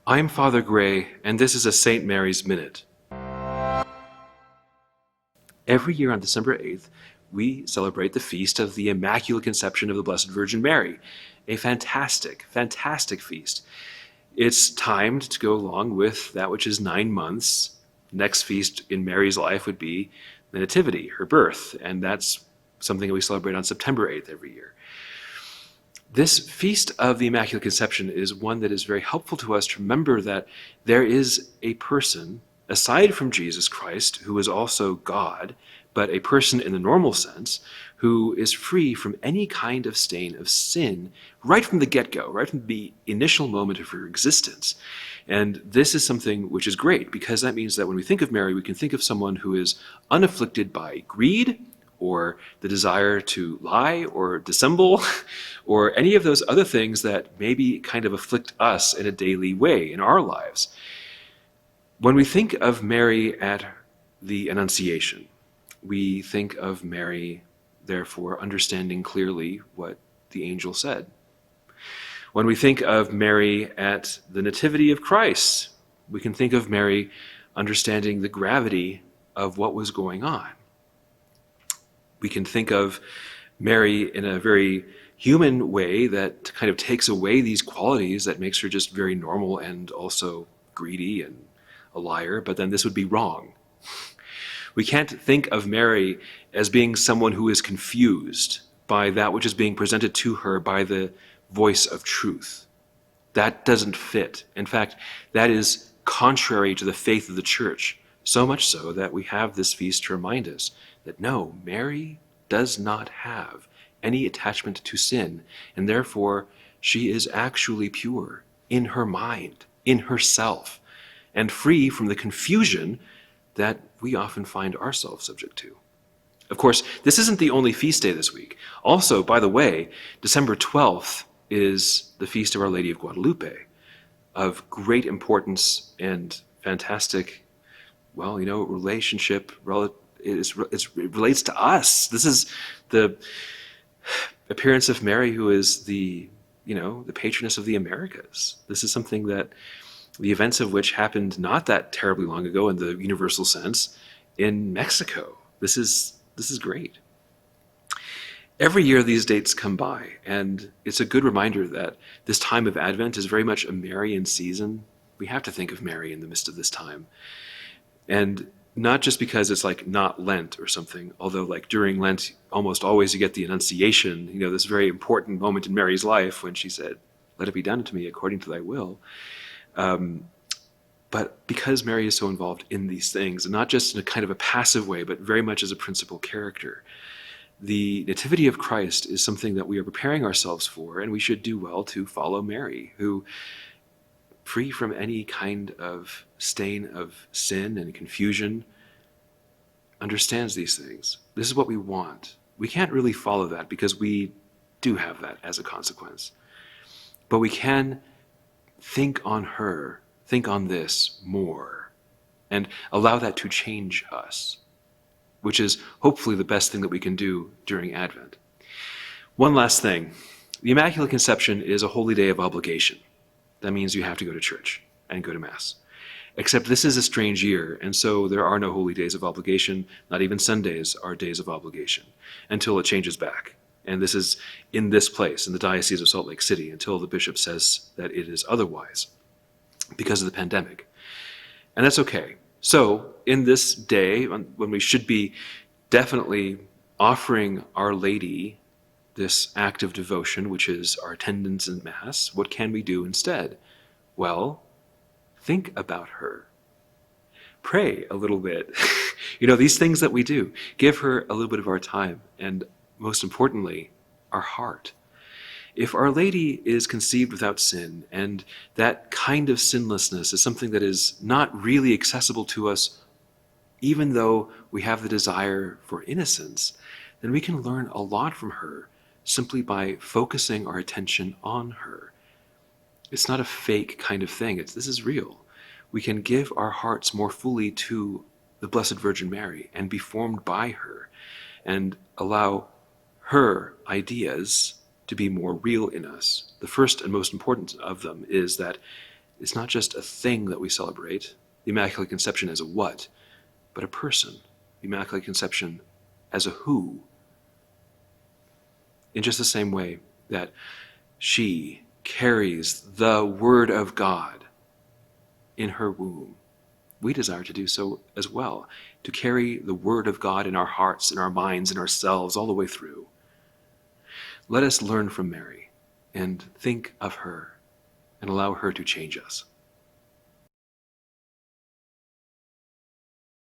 I'm Father Gray, and this is a St. Mary's Minute. Every year on December 8th, we celebrate the feast of the Immaculate Conception of the Blessed Virgin Mary. A fantastic, fantastic feast. It's timed to go along with that which is 9 months. Next feast in Mary's life would be the Nativity, her birth, and that's something that we celebrate on September 8th every year. This Feast of the Immaculate Conception is one that is very helpful to us to remember that there is a person, aside from Jesus Christ, who is also God, but a person in the normal sense, who is free from any kind of stain of sin right from the get-go, right from the initial moment of her existence. And this is something which is great, because that means that when we think of Mary, we can think of someone who is unafflicted by greed, or the desire to lie or dissemble, or any of those other things that maybe kind of afflict us in a daily way in our lives. When we think of Mary at the Annunciation, we think of Mary, therefore, understanding clearly what the angel said. When we think of Mary at the Nativity of Christ, we can think of Mary understanding the gravity of what was going on. We can think of Mary in a very human way that kind of takes away these qualities that makes her just very normal and also greedy and a liar, but then this would be wrong. We can't think of Mary as being someone who is confused by that which is being presented to her by the voice of truth. That doesn't fit. In fact, that is contrary to the faith of the Church, so much so that we have this feast to remind us that no, Mary does not have any attachment to sin, and therefore she is actually pure in her mind, in herself, and free from the confusion that we often find ourselves subject to. Of course, this isn't the only feast day this week. Also, by the way, December 12th is the feast of Our Lady of Guadalupe, of great importance and fantastic, relationship. It relates to us. This is the appearance of Mary, who is the patroness of the Americas. This is something that the events of which happened not that terribly long ago in the universal sense in Mexico. This is great. Every year these dates come by, and it's a good reminder that this time of Advent is very much a Marian season. We have to think of Mary in the midst of this time. And not just because it's like not Lent or something, although like during Lent, almost always you get the Annunciation, this very important moment in Mary's life when she said, "Let it be done to me according to thy will." But because Mary is so involved in these things, and not just in a kind of a passive way, but very much as a principal character, the Nativity of Christ is something that we are preparing ourselves for, and we should do well to follow Mary, who, free from any kind of stain of sin and confusion, understands these things. This is what we want. We can't really follow that because we do have that as a consequence. But we can think on her, think on this more, and allow that to change us, which is hopefully the best thing that we can do during Advent. One last thing. The Immaculate Conception is a holy day of obligation. That means you have to go to church and go to Mass. Except this is a strange year, and so there are no holy days of obligation. Not even Sundays are days of obligation until it changes back. And this is in this place, in the Diocese of Salt Lake City, until the bishop says that it is otherwise because of the pandemic. And that's okay. So in this day, when we should be definitely offering Our Lady this act of devotion, which is our attendance in Mass, what can we do instead? Well, think about her. Pray a little bit. These things that we do. Give her a little bit of our time, and most importantly, our heart. If Our Lady is conceived without sin, and that kind of sinlessness is something that is not really accessible to us, even though we have the desire for innocence, then we can learn a lot from her simply by focusing our attention on her. It's not a fake kind of thing. This is real. We can give our hearts more fully to the Blessed Virgin Mary and be formed by her and allow her ideas to be more real in us. The first and most important of them is that It's not just a thing that we celebrate, the Immaculate Conception as a what, but a person, the Immaculate Conception as a who. In just the same way that she carries the Word of God in her womb, we desire to do so as well, to carry the Word of God in our hearts, in our minds, in ourselves, all the way through. Let us learn from Mary and think of her and allow her to change us.